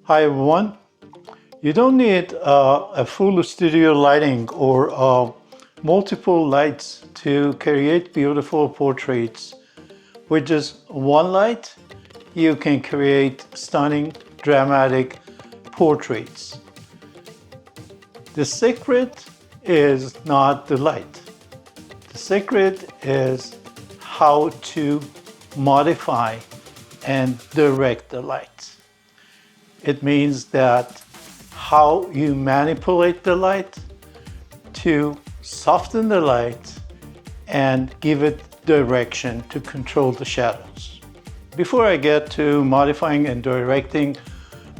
Hi everyone. You don't need a full studio lighting or multiple lights to create beautiful portraits. With just one light, you can create stunning, dramatic portraits. The secret is not the light. The secret is how to modify and direct the light. It means that how you manipulate the light to soften the light and give it direction to control the shadows. Before I get to modifying and directing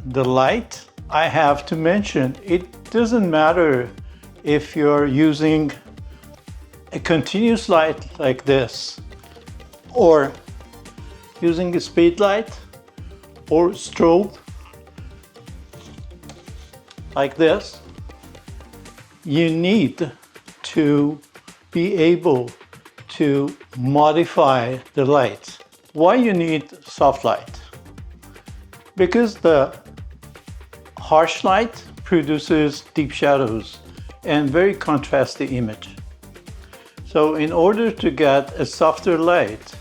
the light, I have to mention it doesn't matter if you're using a continuous light like this, or using a speed light or strobe like this. You need to be able to modify the light. Why you need soft light? Because the harsh light produces deep shadows and very contrasty image. So in order to get a softer light,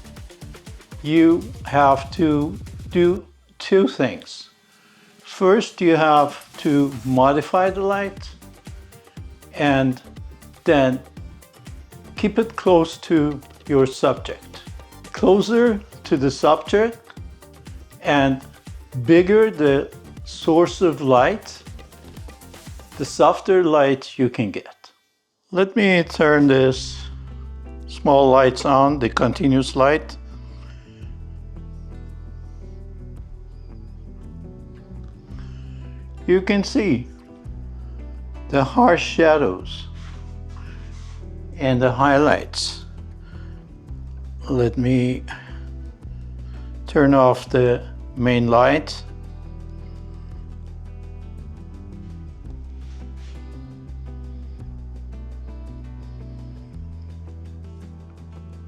you have to do two things. First, you have to modify the light and then keep it close to your subject. Closer to the subject and bigger the source of light, the softer light you can get. Let me turn this small lights on, the continuous light. You can see the harsh shadows and the highlights. Let me turn off the main light.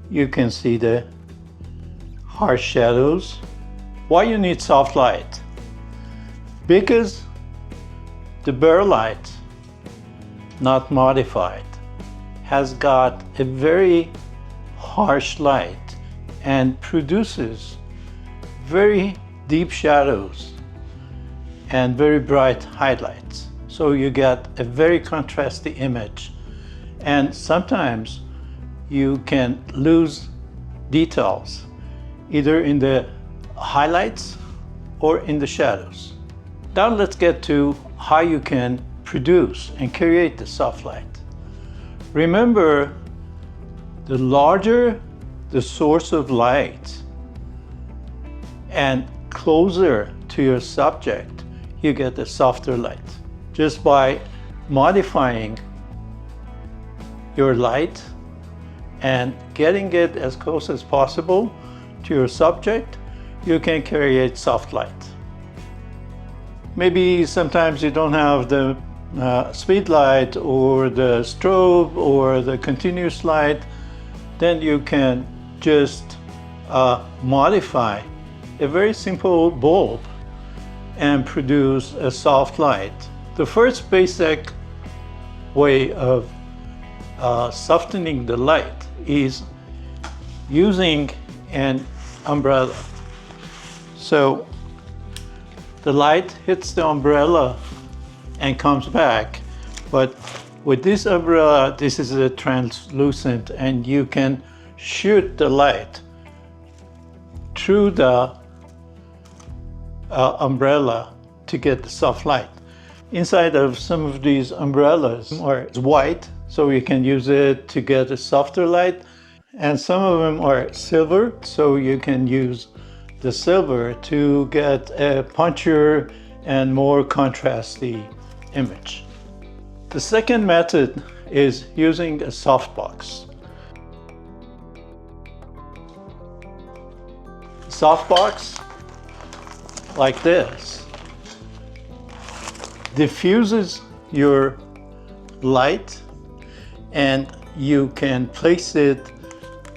You can see the harsh shadows. Why you need soft light? Because the bare light, not modified, has got a very harsh light and produces very deep shadows and very bright highlights. So you get a very contrasty image, and sometimes you can lose details either in the highlights or in the shadows. Now let's get to how you can produce and create the soft light. Remember, the larger the source of light and closer to your subject, you get a softer light. Just by modifying your light and getting it as close as possible to your subject, you can create soft light. Maybe sometimes you don't have the speed light or the strobe or the continuous light, then you can just modify a very simple bulb and produce a soft light. The first basic way of softening the light is using an umbrella. So the light hits the umbrella and comes back, but with this umbrella, this is a translucent, and you can shoot the light through the umbrella to get the soft light. Inside of some of these umbrellas are white, so you can use it to get a softer light, and some of them are silver, so you can use the silver to get a punchier and more contrasty image. The second method is using a softbox. Softbox, like this, diffuses your light, and you can place it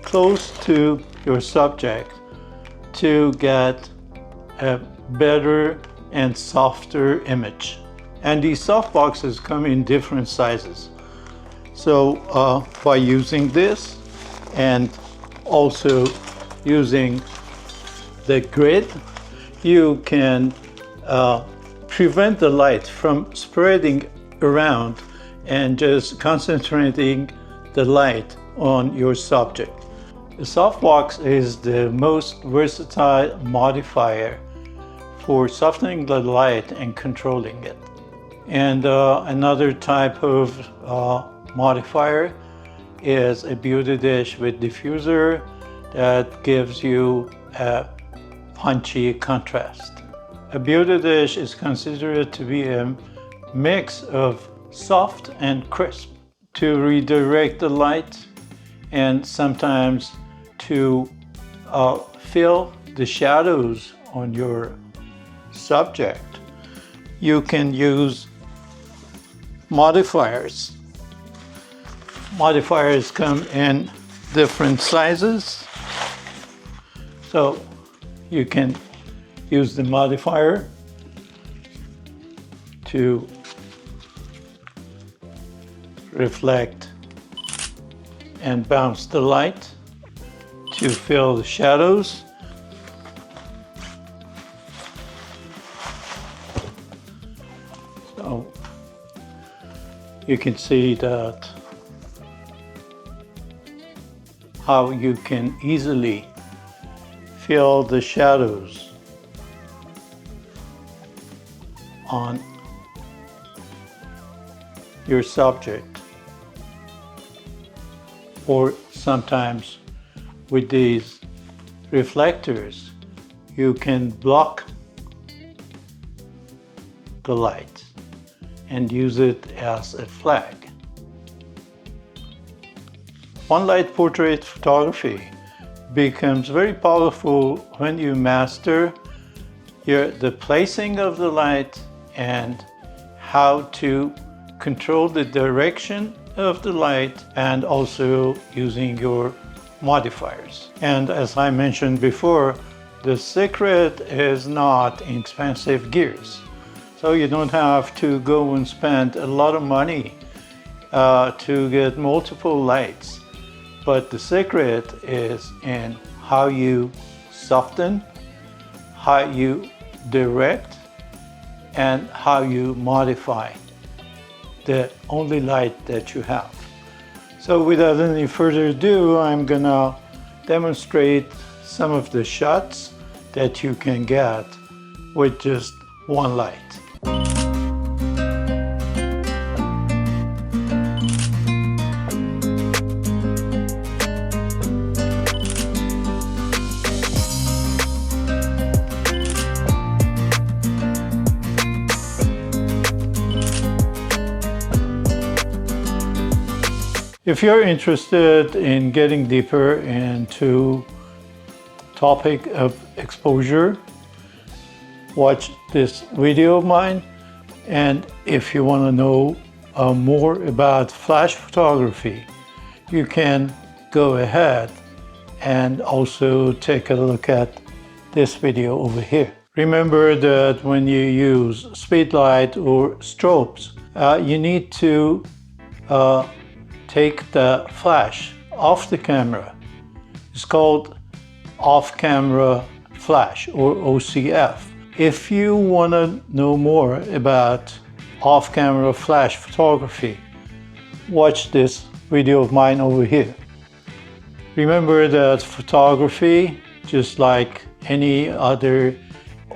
close to your subject to get a better and softer image. And these softboxes come in different sizes. So by using this and also using the grid, you can prevent the light from spreading around and just concentrating the light on your subject. The softbox is the most versatile modifier for softening the light and controlling it. And another type of modifier is a beauty dish with diffuser that gives you a punchy contrast. A beauty dish is considered to be a mix of soft and crisp to redirect the light and sometimes to fill the shadows on your subject. You can use modifiers. Modifiers come in different sizes, so you can use the modifier to reflect and bounce the light to fill the shadows. So you can see that how you can easily fill the shadows on your subject. Or sometimes with these reflectors, you can block the light and use it as a flag. One-light portrait photography becomes very powerful when you master the placing of the light and how to control the direction of the light, and also using your modifiers. And as I mentioned before, the secret is not in expensive gears. So you don't have to go and spend a lot of money to get multiple lights. But the secret is in how you soften, how you direct, and how you modify the only light that you have. So without any further ado, I'm gonna demonstrate some of the shots that you can get with just one light. If you're interested in getting deeper into topic of exposure, watch this video of mine. And if you want to know more about flash photography, you can go ahead and also take a look at this video over here. Remember that when you use speedlight or strobes, you need to take the flash off the camera. It's called off-camera flash, or OCF. If you want to know more about off-camera flash photography, watch this video of mine over here. Remember that photography, just like any other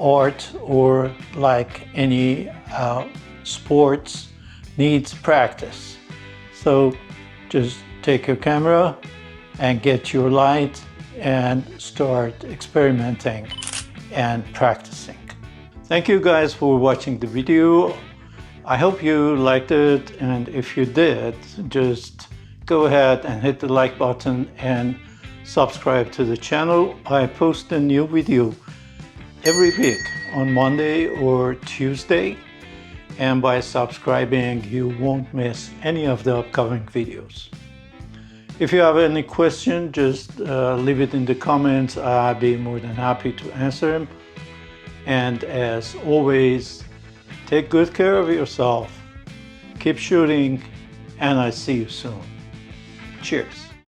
art or like any sports, needs practice. So just take your camera and get your light and start experimenting and practicing. Thank you guys for watching the video. I hope you liked it, and if you did, just go ahead and hit the like button and subscribe to the channel. I post a new video every week on Monday or Tuesday, and by subscribing you won't miss any of the upcoming videos. If you have any question, just leave it in the comments. I'll be more than happy to answer them. And as always, take good care of yourself, keep shooting, and I see you soon. Cheers.